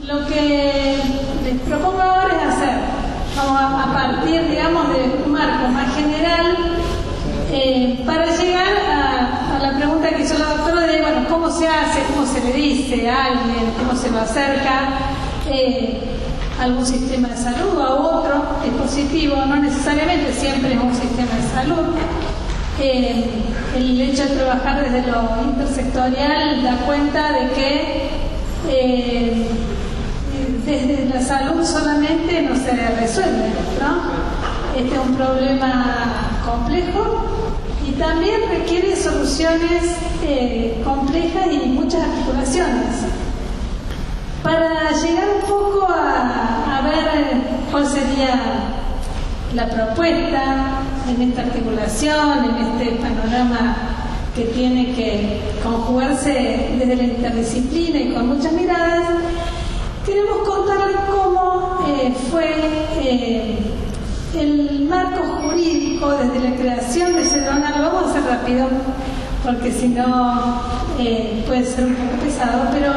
Lo que les propongo ahora es hacer, a partir, digamos, de un marco más general, para llegar a la pregunta que hizo la doctora de, bueno, ¿cómo se hace? ¿Cómo se le dice a alguien? ¿Cómo se lo acerca? Algún sistema de salud a otro dispositivo, no necesariamente siempre es un sistema de salud. El hecho de trabajar desde lo intersectorial da cuenta de que desde la salud solamente no se resuelve, ¿no? Este es un problema complejo y también requiere soluciones complejas y muchas articulaciones. Para llegar un poco a ver cuál sería la propuesta en esta articulación, en este panorama que tiene que conjugarse desde la interdisciplina y con muchas miradas, queremos contar cómo fue el marco jurídico desde la creación de Cedronar. Lo vamos a hacer rápido porque si no puede ser un poco pesado, pero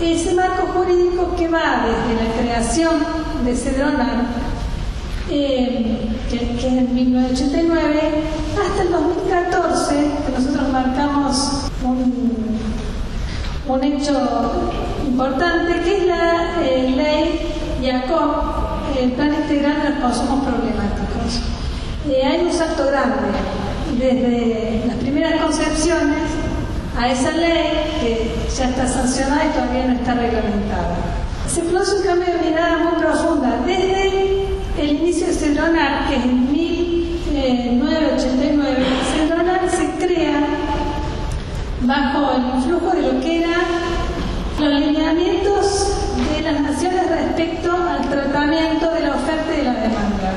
ese marco jurídico que va desde la creación de Cedronar, que es en 1989, hasta el 2014, que nosotros marcamos un hecho importante, que es la ley IACOP, el Plan Integral de los Consumos Problemáticos. Hay un salto grande desde las primeras concepciones a esa ley que ya está sancionada y todavía no está reglamentada. Se produce un cambio de mirada muy profunda desde el inicio de Cedronar, que es en 1989. Cedronar se crea bajo el influjo de lo que eran los lineamientos de las naciones respecto al tratamiento de la oferta y de la demanda.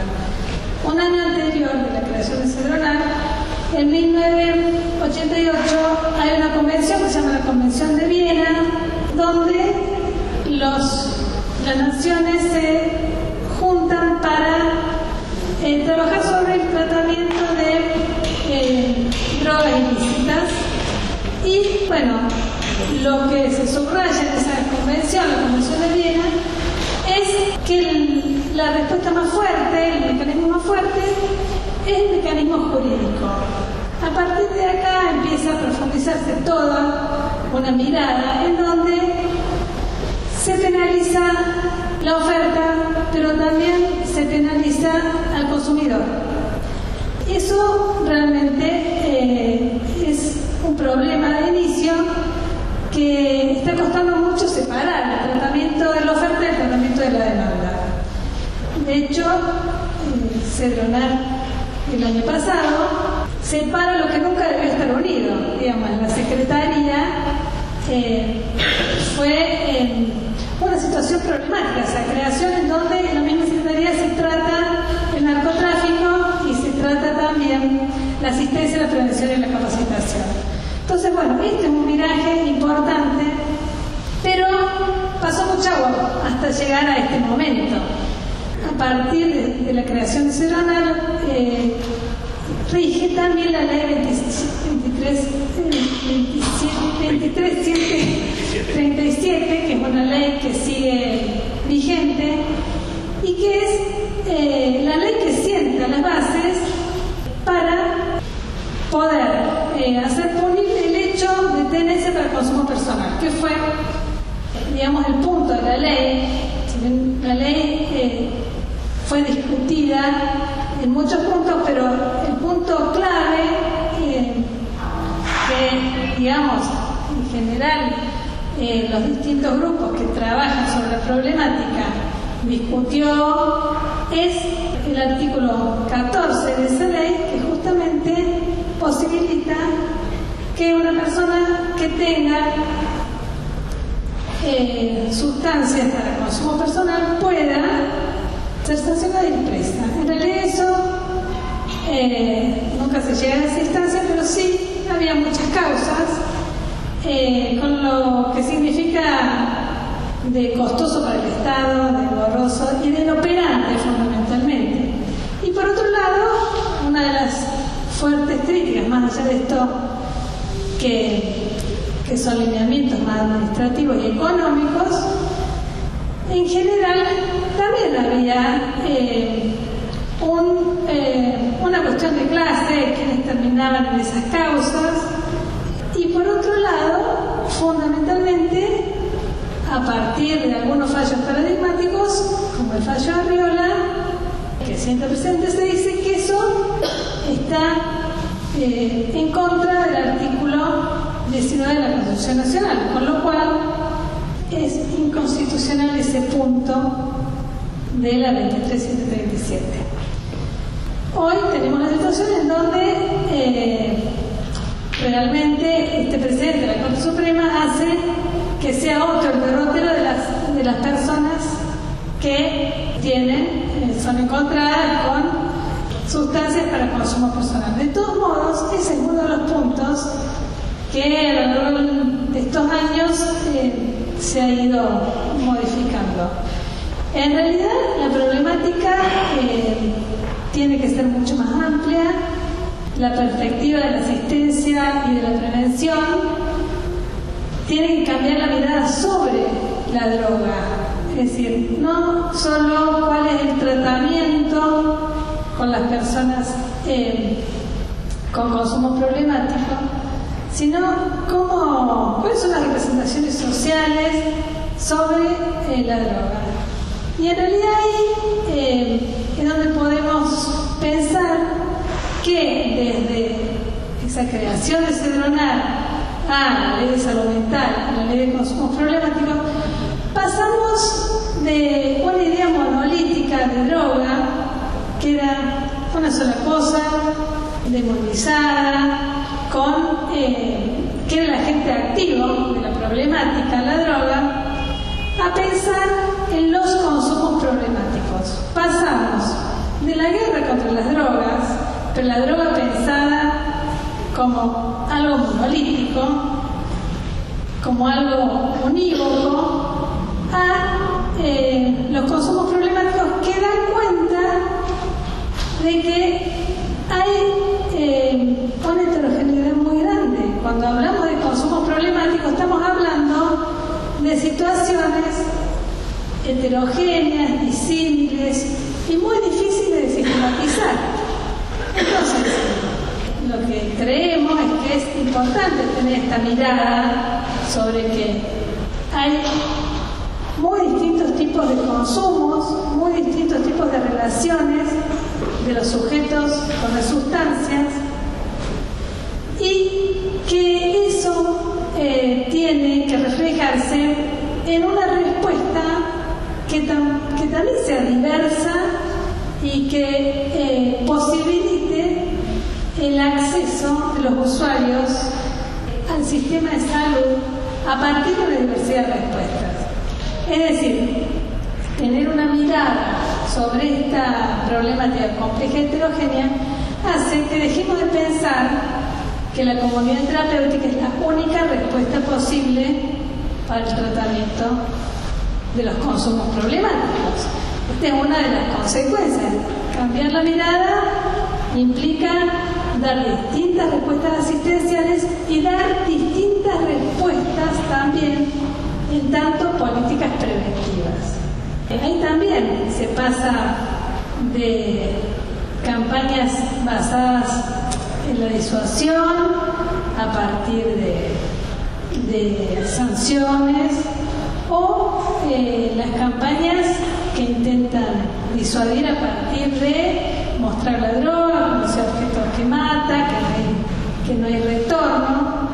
Un año anterior de la creación de Cedronar, en 1988, hay una convención que se llama la Convención de Viena, donde las naciones se juntan para trabajar sobre el tratamiento de drogas ilícitas. Y bueno, lo que se subraya en esa convención, la Convención de Viena, es que la respuesta más fuerte, el mecanismo más fuerte, es el mecanismo jurídico. A partir de acá empieza a profundizarse toda una mirada en donde se penaliza la oferta, pero también se penaliza al consumidor. Eso realmente es un problema de inicio que está costando mucho separar el tratamiento de la oferta y el tratamiento de la demanda. De hecho, Cedronar el año pasado separa lo que nunca debió estar unido. Digamos, la Secretaría fue una situación problemática, esa creación en donde en la misma Secretaría se trata el narcotráfico y se trata también la asistencia, la prevención y la capacitación. Entonces, bueno, este es un viraje importante, pero pasó mucha agua hasta llegar a este momento. A partir de la creación de Cedronar, rige también la ley 23.137, que es una ley que sigue vigente y que es la ley que sienta las bases para poder hacer punir el hecho de tenencia para consumo personal, que fue, digamos, el punto de la ley. La ley fue discutida en muchos puntos, pero el punto clave que, digamos, en general los distintos grupos que trabajan sobre la problemática discutió es el artículo 14 de esa ley, que justamente posibilita que una persona que tenga sustancias para consumo personal pueda ser sancionada y presa. En realidad eso nunca se llega a esa instancia, pero sí había muchas causas, con lo que significa de costoso para el Estado, de engorroso y de inoperante fundamentalmente. Y por otro lado, una de las fuertes críticas, más allá de esto que son lineamientos más administrativos y económicos, en general también había una cuestión de clase, quienes terminaban en esas causas, y por otro lado, fundamentalmente, a partir de algunos fallos paradigmáticos, como el fallo Arriola, que siempre presente, se dice que eso está en contra del artículo 19 de la Constitución Nacional, con lo cual es inconstitucional ese punto de la 23.737. Hoy tenemos la situación en donde realmente este presidente de la Corte Suprema hace que sea otro el derrotero de las personas que son encontradas con sustancias para consumo personal. De todos modos, ese es uno de los puntos que a lo largo de estos años se ha ido modificando. En realidad, la problemática tiene que ser mucho más amplia. La perspectiva de la asistencia y de la prevención tiene que cambiar la mirada sobre la droga. Es decir, no solo cuál es el tratamiento con las personas con consumo problemático, sino cuáles son las representaciones sociales sobre la droga. Y en realidad ahí es donde podemos pensar que desde esa creación de Cedronar a la ley de salud mental, a la ley de consumo problemático, pasamos de una idea monolítica de droga, que era una sola cosa, demonizada, que era el agente activo de la problemática, la droga, a pensar en los consumos problemáticos. Pasamos de la guerra contra las drogas, pero la droga pensada como algo monolítico, como algo unívoco, a los consumos problemáticos que dan cuenta de que hay una heterogeneidad muy grande. Cuando hablamos de consumos problemáticos estamos hablando de situaciones heterogéneas, disímiles y muy difíciles de sistematizar. Entonces, lo que creemos es que es importante tener esta mirada sobre que hay muy distintos tipos de consumos, muy distintos tipos de relaciones de los sujetos con las sustancias, y que eso tiene que reflejarse en una respuesta que también sea diversa y que posibilite el acceso de los usuarios al sistema de salud a partir de una diversidad de respuestas. Es decir, tener una mirada sobre esta problemática compleja y heterogénea hace que dejemos de pensar que la comunidad terapéutica es la única respuesta posible para el tratamiento de los consumos problemáticos. Esta es una de las consecuencias. Cambiar la mirada implica dar distintas respuestas asistenciales y dar distintas respuestas también en tanto políticas preventivas. Ahí también se pasa de campañas basadas en la disuasión a partir de sanciones o las campañas que intentan disuadir a partir de mostrar la droga como ese objeto que mata, que no hay retorno,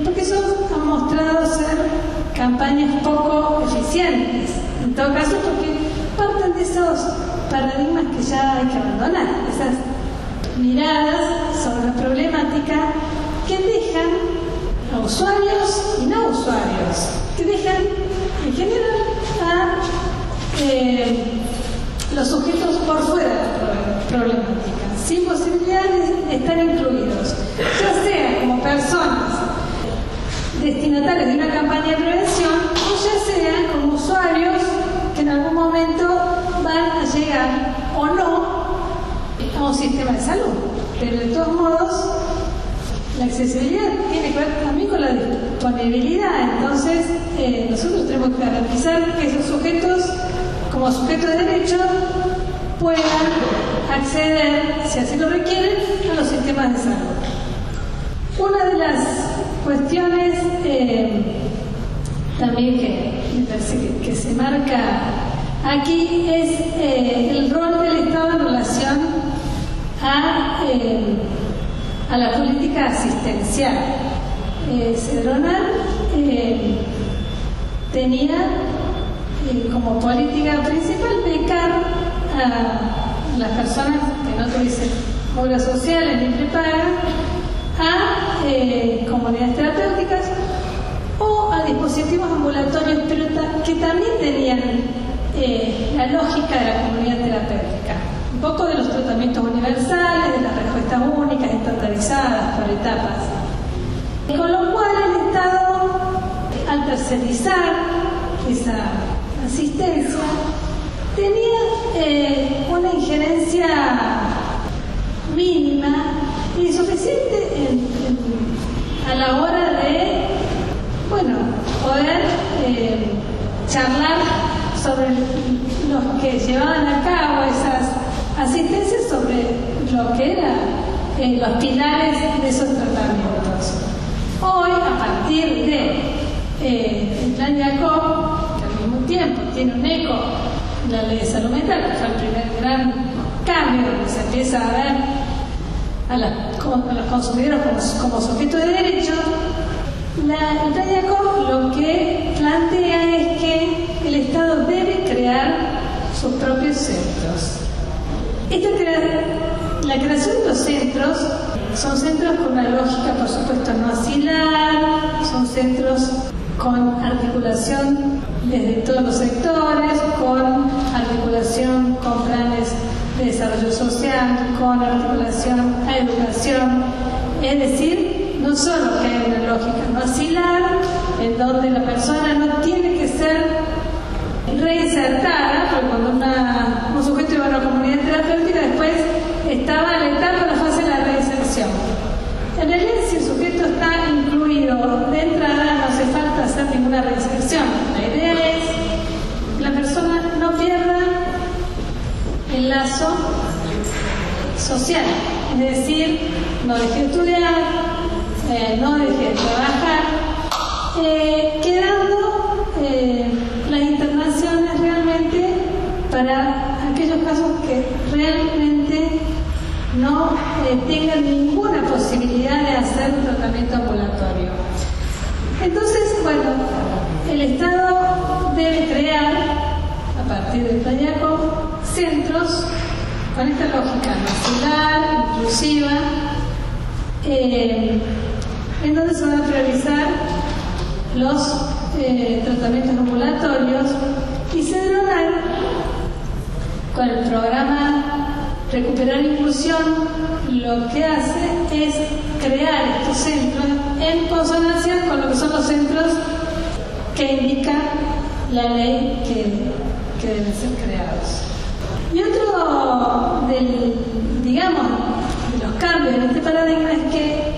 porque eso ha mostrado ser campañas poco eficientes, en todo caso porque parten de esos paradigmas que ya hay que abandonar, esas miradas sobre la problemática que dejan a usuarios y no usuarios, que dejan en general a los sujetos por fuera de la problemática, sin posibilidad de estar incluidos, ya sea como personas destinatarios de una campaña de prevención o ya sean como usuarios que en algún momento van a llegar o no a un sistema de salud. Pero de todos modos, la accesibilidad tiene que ver también con la disponibilidad. Entonces, nosotros tenemos que garantizar que esos sujetos, como sujetos de derecho, puedan acceder, si así lo requieren, a los sistemas de salud. Una de las cuestiones también que me parece que se marca aquí es el rol del Estado en relación a la política asistencial. Cedronal tenía como política principal becar a las personas que no tuviesen obras sociales ni prepagas a comunidades terapéuticas o a dispositivos ambulatorios, pero que también tenían la lógica de la comunidad terapéutica, un poco de los tratamientos universales, de las respuestas únicas, estandarizadas por etapas. Con lo cual el Estado, al tercerizar esa asistencia, tenía una injerencia mínima y suficiente a la hora de, bueno, poder charlar sobre los que llevaban a cabo esas asistencias, sobre lo que eran los pilares de esos tratamientos. Hoy, a partir del Plan Jacob, que al mismo tiempo tiene un eco en la Ley de Salud Mental, que fue el primer gran cambio donde se empieza a ver a los consumidores como sujetos de derecho, el Plan Jacob lo que plantea es que el Estado debe crear sus propios centros. La creación de los centros son centros con una lógica, por supuesto, no asilar, son centros con articulación desde todos los sectores, con articulación con planes de desarrollo social, con articulación a educación, es decir, no solo que hay una lógica no asilar, en donde la persona no tiene que ser reinsertada, porque cuando un sujeto iba a una comunidad terapéutica, después estaba en la etapa, la fase de la reinserción. En realidad, si el sujeto está incluido de entrada, no hace falta hacer ninguna reinserción. La idea es que la persona no pierda el lazo social, es decir, no deje de estudiar, no deje de trabajar, quedando las internaciones realmente para aquellos casos que realmente no tengan ninguna posibilidad de hacer un tratamiento ambulatorio. Entonces, bueno, el Estado debe crear, a partir del Plan Jacob, centros con esta lógica nacional, inclusiva, en donde se van a priorizar los tratamientos ambulatorios, y Cedronal, con el programa Recuperar Inclusión, lo que hace es crear estos centros en consonancia con lo que son los centros que indica la ley que deben ser creados. Y otro de los cambios en este paradigma es que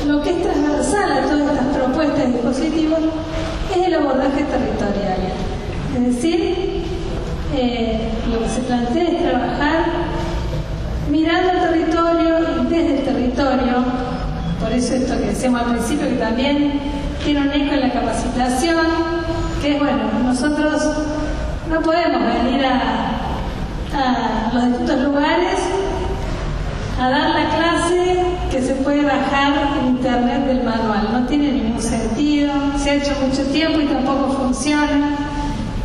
lo que es transversal a todas estas propuestas y dispositivos es el abordaje territorial. Es decir, lo que se plantea es trabajar mirando el territorio y desde el territorio. Por eso esto que decíamos al principio, que también tiene un eco en la capacitación, que es, bueno, nosotros no podemos venir a los distintos lugares a dar la clase que se puede bajar en internet del manual. No tiene ningún sentido, se ha hecho mucho tiempo y tampoco funciona.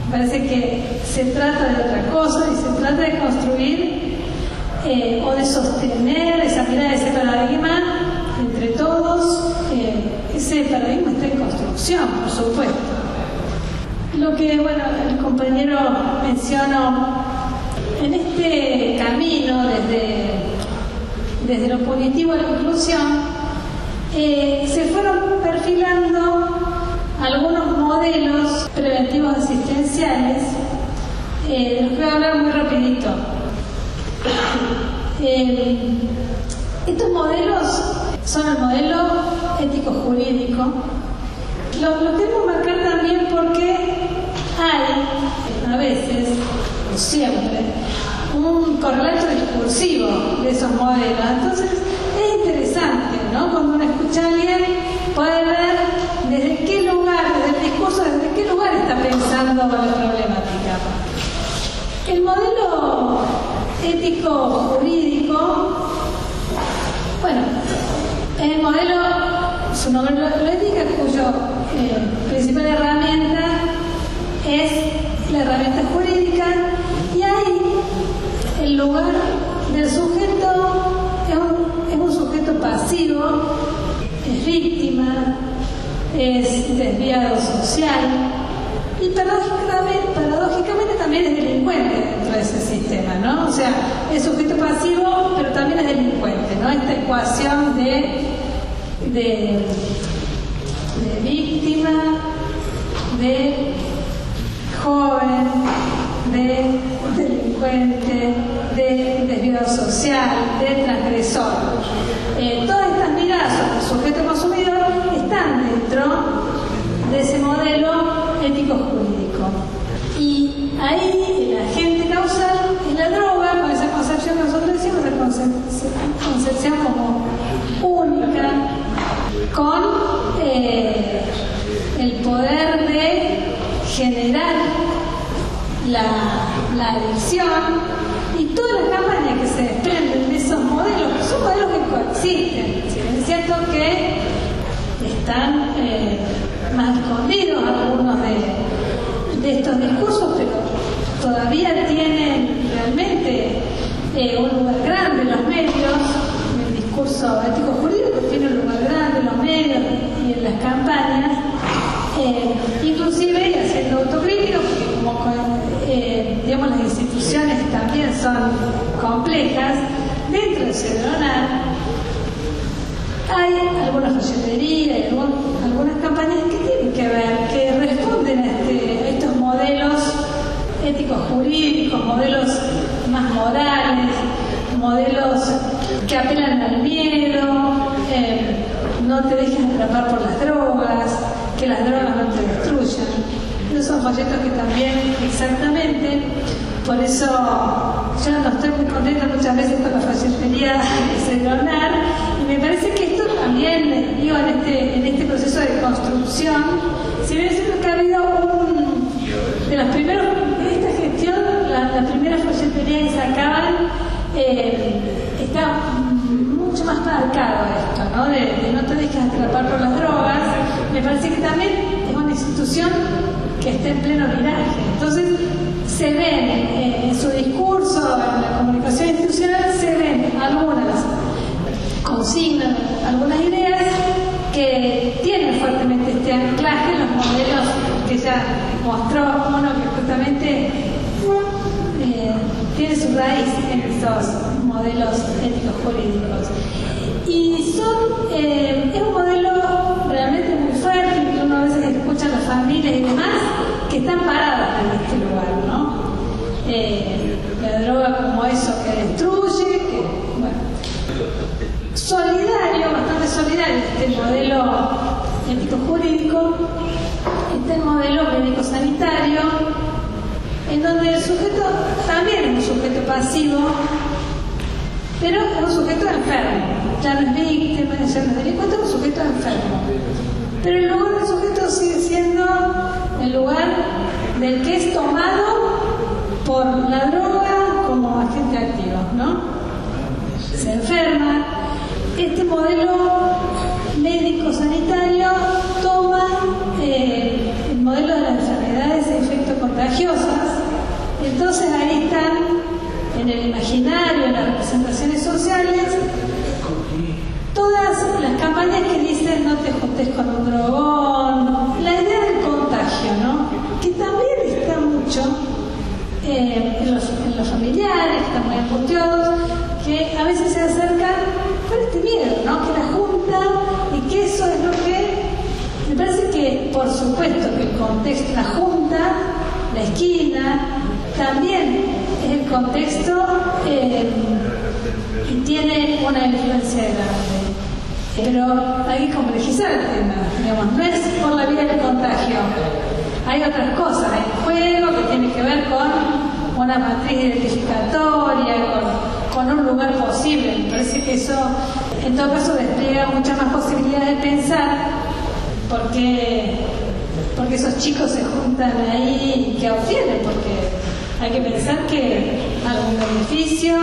Me parece que se trata de otra cosa y se trata de construir o de sostener esa mirada, ese paradigma entre todos. Ese paradigma está en construcción, por supuesto. Lo que, bueno, el compañero mencionó, en este camino desde lo punitivo a la inclusión, se fueron perfilando algunos modelos preventivos asistenciales, de los que voy a hablar muy rapidito. Estos modelos son el modelo ético-jurídico, Lo queremos marcar también porque hay, a veces, o siempre, un correlato discursivo de esos modelos. Entonces, es interesante, ¿no? Cuando uno escucha a alguien, puede ver desde qué lugar, desde el discurso, desde qué lugar está pensando la problemática. El modelo ético-jurídico, bueno, es el modelo, su nombre lo indica, cuyo principal herramienta es la herramienta jurídica, y ahí el lugar del sujeto es un sujeto pasivo, es víctima, es desviado social y paradójicamente también es delincuente dentro de ese sistema, ¿no? O sea, es sujeto pasivo pero también es delincuente, ¿no? Esta ecuación de víctima, de joven, de delincuente, de desviado social, de transgresor. Todas estas miradas sobre el sujeto consumidor están dentro de ese modelo ético-jurídico. Y ahí el agente causal es la droga, con esa concepción que nosotros decimos, esa concepción como única, con el poder de generar la adicción y todas las campañas que se desprenden de esos modelos, que son modelos que coexisten. Es cierto que están más escondidos algunos de estos discursos, pero todavía tienen realmente un lugar grande en los medios. El discurso ético-jurídico tiene un lugar grande en los medios y en las campañas, inclusive haciendo autocrítica, porque como digamos, las instituciones también son complejas. Dentro de Cedronar hay algunas folleterías, hay algunas campañas que tienen que ver, que responden a estos modelos éticos jurídicos, modelos más morales, modelos que apelan al miedo, no te dejes atrapar por las drogas, que las drogas no te destruyan. Esos son folletos que también, exactamente, por eso yo no estoy muy contenta muchas veces con la folletería de Cedronar, y me parece que esto también, digo, en este proceso de construcción, si bien es cierto que ha habido de los primeros, de esta gestión, la primera folletería que sacaban, está mucho más marcado esto, ¿no? De no te dejes atrapar por las drogas. Me parece que también es una institución que está en pleno viraje. Entonces, se ven en su discurso, en la comunicación institucional, se ven algunas consignas, algunas ideas que tienen fuertemente este anclaje en los modelos que ya mostró uno, que justamente tiene su raíz en estos modelos éticos jurídicos. Y es un modelo realmente muy fuerte, que uno a veces escucha a las familias y demás que están paradas en este lugar, ¿no? La droga como eso que destruye, que, bueno, solidario, bastante solidario este modelo ético-jurídico, este modelo médico-sanitario, en donde el sujeto también es un sujeto pasivo, pero es un sujeto enfermo. Ya no es víctima, ya no es delincuente, es un sujeto enfermo. Pero el lugar del sujeto sigue siendo el lugar del que es tomado por la droga como agente activo, ¿no? Se enferma. Este modelo médico-sanitario toma el modelo de las enfermedades e infectos contagiosas. Entonces ahí están, en el imaginario, en las representaciones sociales, todas las campañas que dicen no te juntes con un drogón, la idea del contagio, ¿no? Que también está mucho en los familiares, que están muy angustiados, que a veces se acercan con este miedo, ¿no? Que la junta, y que eso es lo que me parece que, por supuesto, que el contexto, la junta, la esquina, también es el contexto y tiene una influencia grande. Pero hay que complejizar el tema, digamos, no es por la vía del contagio. Hay otras cosas en juego que tienen que ver con una matriz identificatoria, con un lugar posible. Me parece que eso, en todo caso, despliega muchas más posibilidades de pensar porque esos chicos se juntan ahí y que obtienen, porque hay que pensar que algún beneficio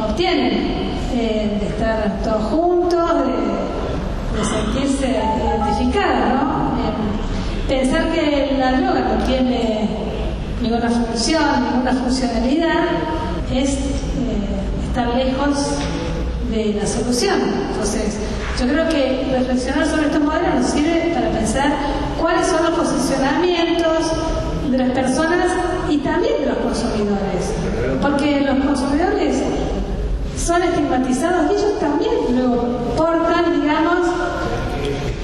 obtienen de estar todos juntos, de sentirse identificados, ¿no? Pensar que la droga no tiene ninguna función, ninguna funcionalidad, es estar lejos de la solución. Entonces, yo creo que reflexionar sobre estos modelos nos sirve para pensar cuáles son los posicionamientos de las personas y también de los consumidores, porque los consumidores son estigmatizados y ellos también luego portan, digamos,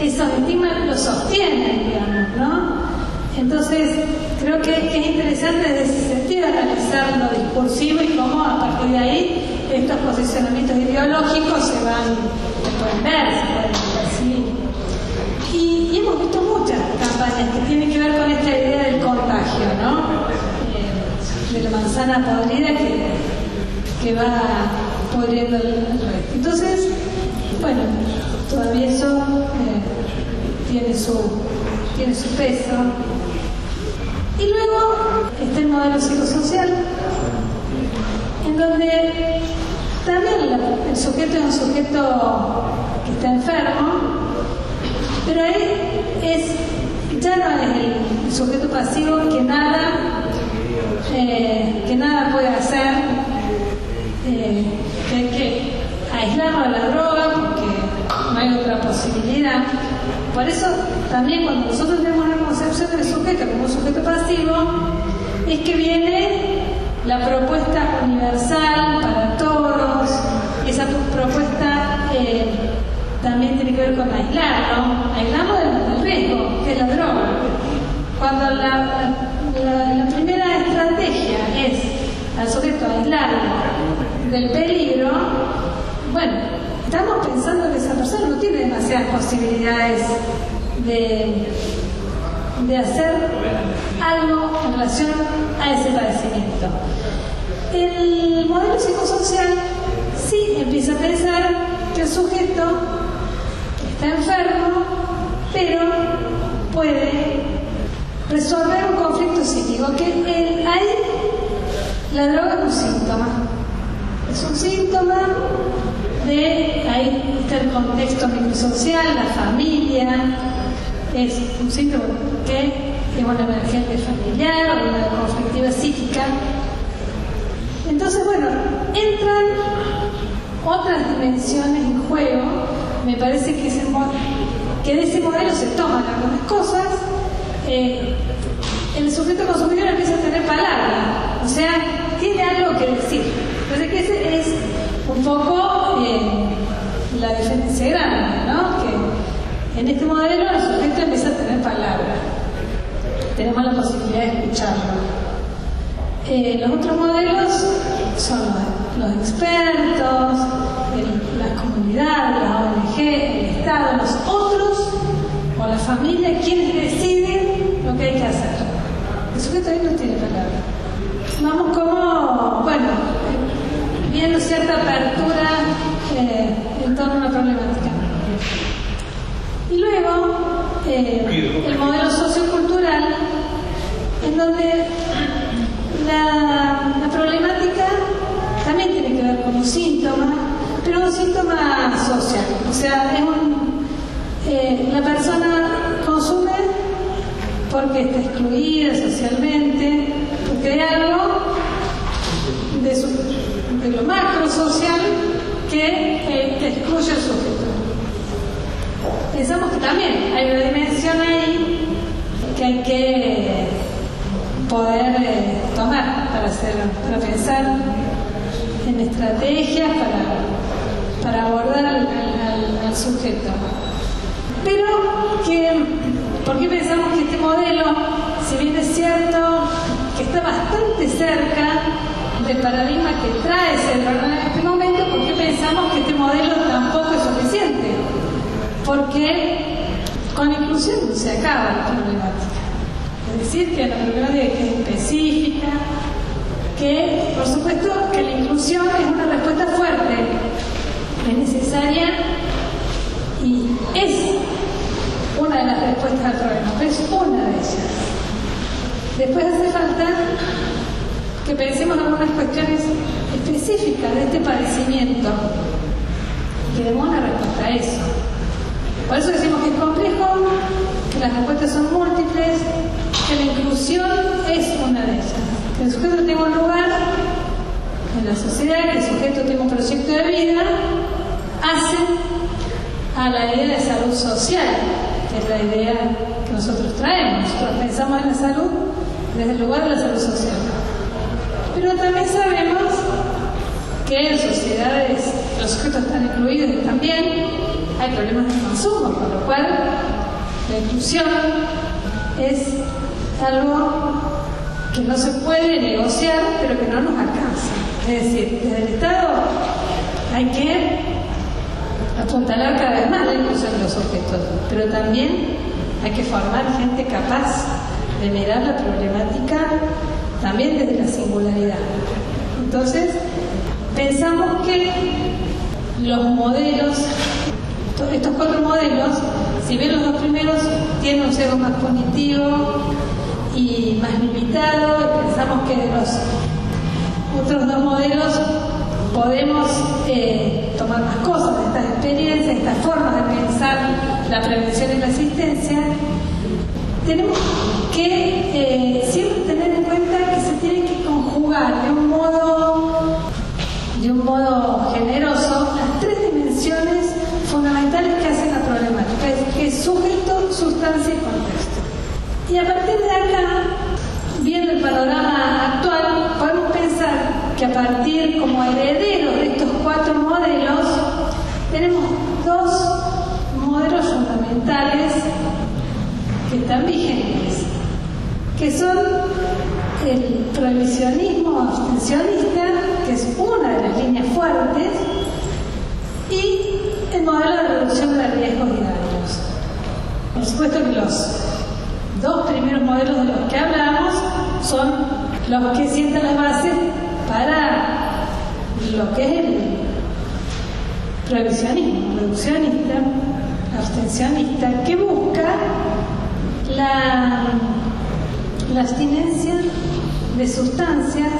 esos estigmas los sostienen, digamos, ¿no? Entonces, creo que es interesante desde ese sentido analizar lo discursivo y cómo a partir de ahí estos posicionamientos ideológicos se pueden ver, se pueden percibir. Y hemos visto muchas campañas que tienen que ver con esta idea del contagio, ¿no? De la manzana podrida que va podriendo el resto. Entonces, bueno, todavía eso tiene su peso. Y luego está el modelo psicosocial, en donde también el sujeto es un sujeto que está enfermo, pero ahí ya no es el sujeto pasivo que nada puede hacer, que hay que aislarlo de la droga porque no hay otra posibilidad. Por eso también cuando nosotros tenemos una concepción del sujeto como un sujeto pasivo, es que viene la propuesta universal para todos. Esa propuesta también tiene que ver con aislarlo del riesgo, que es la droga. Cuando la primera estrategia es al sujeto aislarlo del peligro, bueno, estamos pensando que esa persona no tiene demasiadas posibilidades de hacer algo en relación a ese padecimiento. El modelo psicosocial sí empieza a pensar que el sujeto está enfermo, pero puede resolver un conflicto psíquico, que ahí la droga es un síntoma. Es un síntoma de, ahí está el contexto microsocial, la familia, es un síntoma que es una emergencia familiar o una conflictiva psíquica. Entonces, bueno, entran otras dimensiones en juego. Me parece que de ese modelo se toman algunas cosas. El sujeto consumidor empieza a tener palabra, o sea, tiene algo que decir. Entonces, que ese es un poco la diferencia grande, ¿no? Que en este modelo el sujeto empieza a tener palabra. Tenemos la posibilidad de escucharlo. Los otros modelos son los expertos, las comunidades, las ONG, el Estado, los otros o la familia, quienes deciden lo que hay que hacer. El sujeto ahí no tiene palabra. Vamos como, bueno, viendo cierta apertura en torno a una problemática. Y luego, el modelo sociocultural, en donde la problemática también tiene que ver con un síntoma, pero un síntoma social. O sea, la persona consume porque está excluida socialmente, porque hay algo de lo macro social que excluye al sujeto. Pensamos que también hay una dimensión ahí que hay que poder tomar para pensar en estrategias para abordar al sujeto. Pero ¿por qué pensamos que este modelo, si bien es cierto que está bastante cerca del paradigma que trae ese programa en este momento, por qué pensamos que este modelo tampoco es suficiente? porque con inclusión no se acaba la problemática. Es decir, que la problemática es específica, que por supuesto que la inclusión es una respuesta fuerte, es necesaria y es una de las respuestas al problema, pero es una de ellas. Después hace falta que pensemos en algunas cuestiones específicas de este padecimiento y que demos una respuesta a eso. Por eso decimos que es complejo, que las respuestas son múltiples, que la inclusión es una de ellas. Que el sujeto tenga un lugar en la sociedad, que el sujeto tenga un proyecto de vida, hace a la idea de salud social, que es la idea que nosotros traemos. Nosotros pensamos en la salud desde el lugar de la salud social. Pero también sabemos que en sociedades los sujetos están incluidos también, hay problemas de consumo, por lo cual la inclusión es algo que no se puede negociar, pero que no nos alcanza. Es decir, desde el Estado hay que apuntalar cada vez más la inclusión de los sujetos, pero también hay que formar gente capaz de mirar la problemática también desde la singularidad. Entonces, pensamos que los modelos, estos 4 modelos, si bien los 2 primeros tienen un sesgo más punitivo y más limitado, pensamos que de los otros 2 modelos podemos tomar más cosas de estas experiencias, estas formas de pensar la prevención y la asistencia. Tenemos que siempre tener en cuenta que se tienen que conjugar de un modo generoso las 3 dimensiones fundamentales que hacen la problemática, que es sujeto, sustancia y contexto. Y a partir de acá, viendo el panorama actual, podemos pensar que a partir como herederos de estos 4 modelos, tenemos 2 modelos fundamentales que están vigentes, que son el prohibicionismo abstencionista, que es una de las líneas fuertes, y el modelo de reducción de riesgos y daños. Por supuesto que los 2 primeros modelos de los que hablamos son los que sientan las bases para lo que es el prohibicionismo reduccionista, abstencionista, que busca la abstinencia de sustancias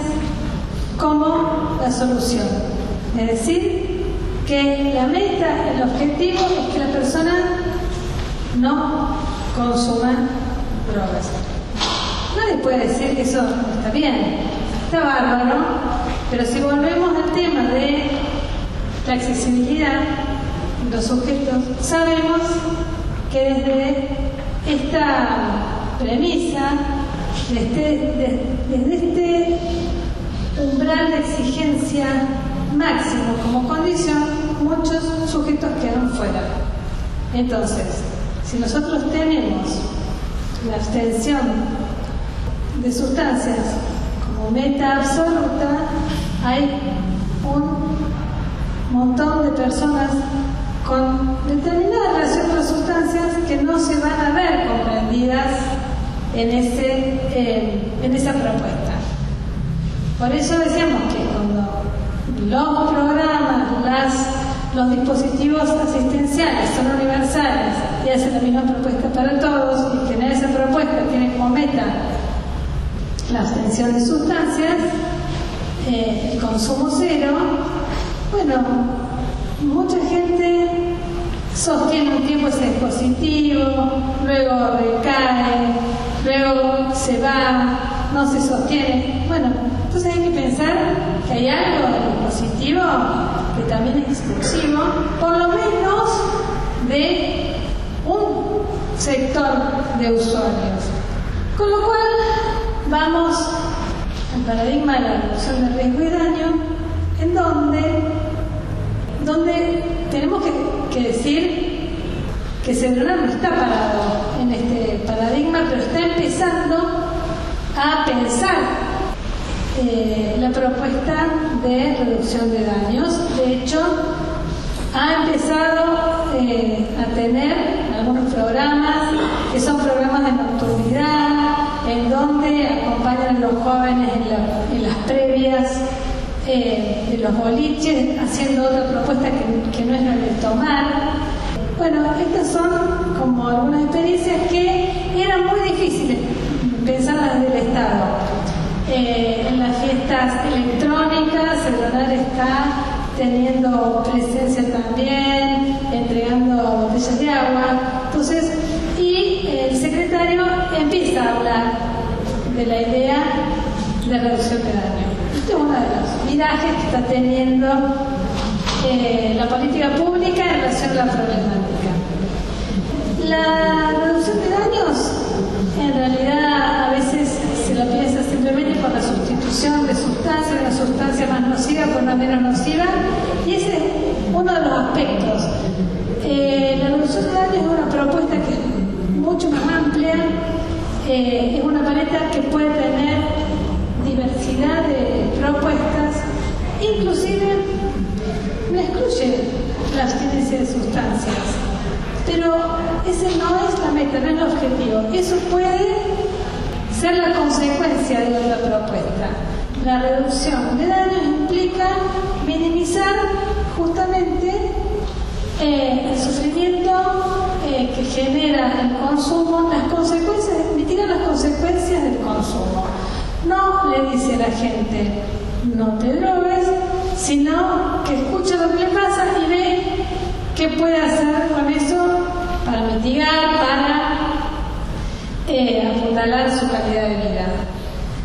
como la solución. Es decir, que la meta, el objetivo es que la persona no consuma drogas. Nadie puede decir que eso está bien, está bárbaro, pero si volvemos al tema de la accesibilidad de los sujetos, sabemos que desde esta premisa, desde este umbral de exigencia máximo como condición, muchos sujetos quedan fuera. Entonces, si nosotros tenemos la abstención de sustancias como meta absoluta, hay un montón de personas con determinada relación con las sustancias que no se van a ver comprendidas en esa propuesta. Por eso decíamos que cuando los programas, los dispositivos asistenciales son universales y hacen la misma propuesta para todos, y tener esa propuesta tiene como meta la abstención de sustancias, el consumo cero, bueno, mucha gente sostiene un tiempo ese dispositivo, luego recae, luego se va, no se sostiene. Bueno, entonces hay que pensar que hay algo del dispositivo que también es exclusivo, por lo menos de un sector de usuarios. Con lo cual, vamos al paradigma de la reducción de riesgo y daño, en donde tenemos que decir que Cedronar no está parado en este paradigma, pero está empezando a pensar la propuesta de reducción de daños. De hecho, ha empezado a tener algunos programas que son programas de nocturnidad, en donde acompañan a los jóvenes en las previas de los boliches, haciendo otra propuesta que no es la de tomar. Bueno, estas son como algunas experiencias que eran muy difíciles pensarlas desde el Estado. En las fiestas electrónicas, el lugar está teniendo presencia también, entregando botellas de agua. Entonces, y el secretario empieza a hablar de la idea de reducción de daño. Este es uno de los virajes que está teniendo la política pública en relación a la problemática. La reducción de daños, en realidad, a veces se lo piensa simplemente por la sustitución de sustancias, de una sustancia más nociva por una menos nociva, y ese es uno de los aspectos. La reducción de daños es una propuesta que es mucho más amplia, es una paleta que puede tener diversidad de propuestas, inclusive no excluye la abstinencia de sustancias, pero ese no es la meta, no es el objetivo. Eso puede ser la consecuencia de otra propuesta. La reducción de daños implica minimizar justamente el sufrimiento que genera el consumo, las consecuencias, mitigar las consecuencias del consumo. No le dice a la gente, no te drogues, sino que escucha lo que le pasa y ve qué puede hacer con eso para mitigar, para apuntalar su calidad de vida.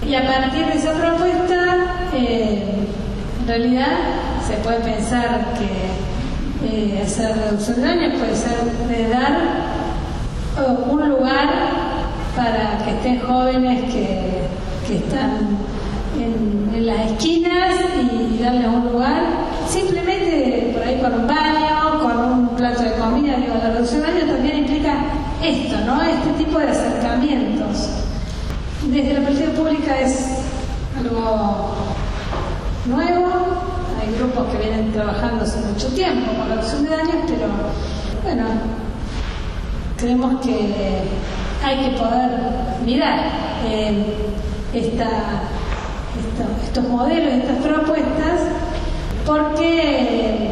Y a partir de esa propuesta, en realidad se puede pensar que hacer reducción de daños puede ser de dar un lugar para que estén jóvenes que están en las esquinas y darles un lugar, simplemente por ahí con un baño, con un plato de comida. Digo, la reducción de daños también implica esto, ¿no? Este tipo de acercamientos. Desde la política pública es algo nuevo, hay grupos que vienen trabajando hace mucho tiempo con la reducción de daños, pero bueno, creemos que hay que poder mirar estos modelos, estas propuestas, porque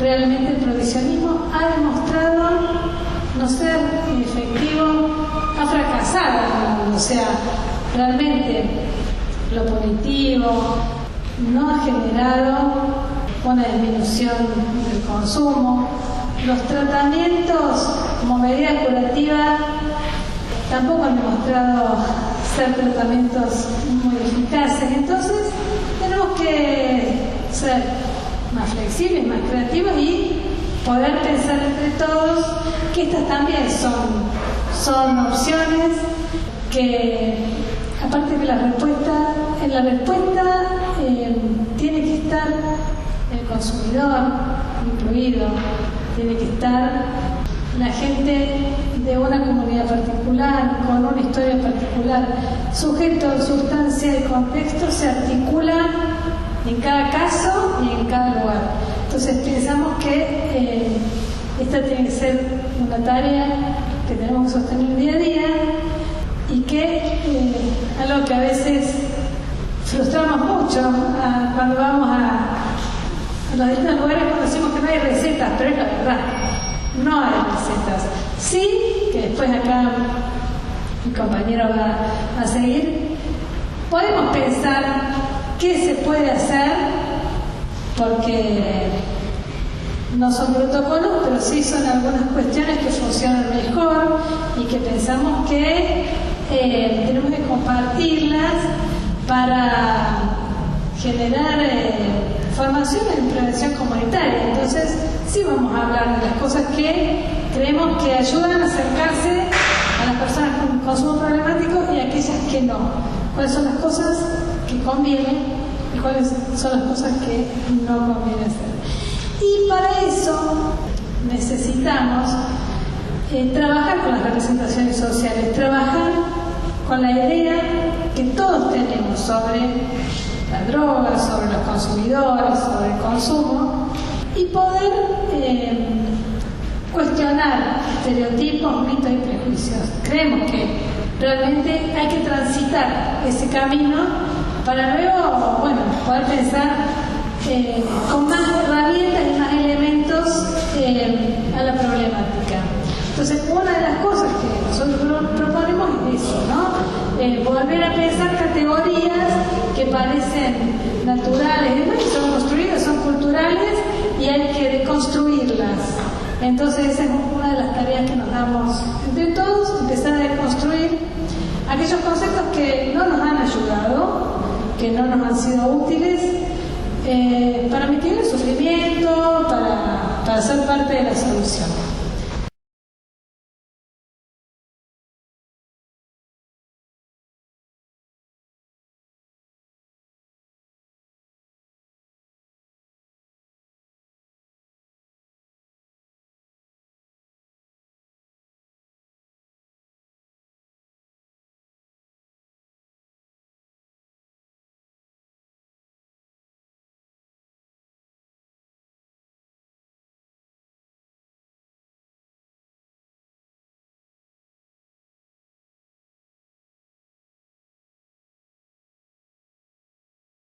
realmente el prohibicionismo ha demostrado no ser efectivo, ha fracasado en el mundo. O sea, realmente lo punitivo no ha generado una disminución del consumo. Los tratamientos como medida curativa tampoco han demostrado ser tratamientos muy eficaces. Entonces tenemos que ser más flexibles, más creativos y poder pensar entre todos que estas también son opciones que, aparte que la respuesta tiene que estar el consumidor incluido, tiene que estar la gente de una comunidad particular, con una historia particular. Sujeto, sustancia y contexto se articulan en cada caso y en cada lugar. Entonces pensamos que esta tiene que ser una tarea que tenemos que sostener día a día y que algo que a veces frustramos mucho cuando vamos a los distintos lugares, cuando decimos que no hay recetas, pero es la verdad. No hay recetas. Sí, que después acá mi compañero va a seguir, podemos pensar qué se puede hacer, porque no son protocolos, pero sí son algunas cuestiones que funcionan mejor y que pensamos que tenemos que compartirlas para generar formación en prevención comunitaria. Entonces, sí vamos a hablar de las cosas que creemos que ayudan a acercarse a las personas con consumo problemático y aquellas que no. ¿Cuáles son las cosas que convienen y cuáles son las cosas que no conviene hacer? Y para eso necesitamos trabajar con las representaciones sociales, trabajar con la idea que todos tenemos sobre la droga, sobre los consumidores, sobre el consumo, y poder cuestionar estereotipos, mitos y prejuicios. Creemos que realmente hay que transitar ese camino para luego, bueno, poder pensar con más herramientas y más elementos a la problemática. Entonces, una de las cosas que nosotros proponemos es eso, ¿no? Volver a pensar categorías que parecen naturales, ¿no? Que son construidas, son culturales y hay que deconstruirlas. Entonces, esa es una de las tareas que nos damos entre todos, empezar a deconstruir aquellos conceptos que no nos han ayudado, que no nos han sido útiles, para mitigar el sufrimiento, para ser parte de la solución.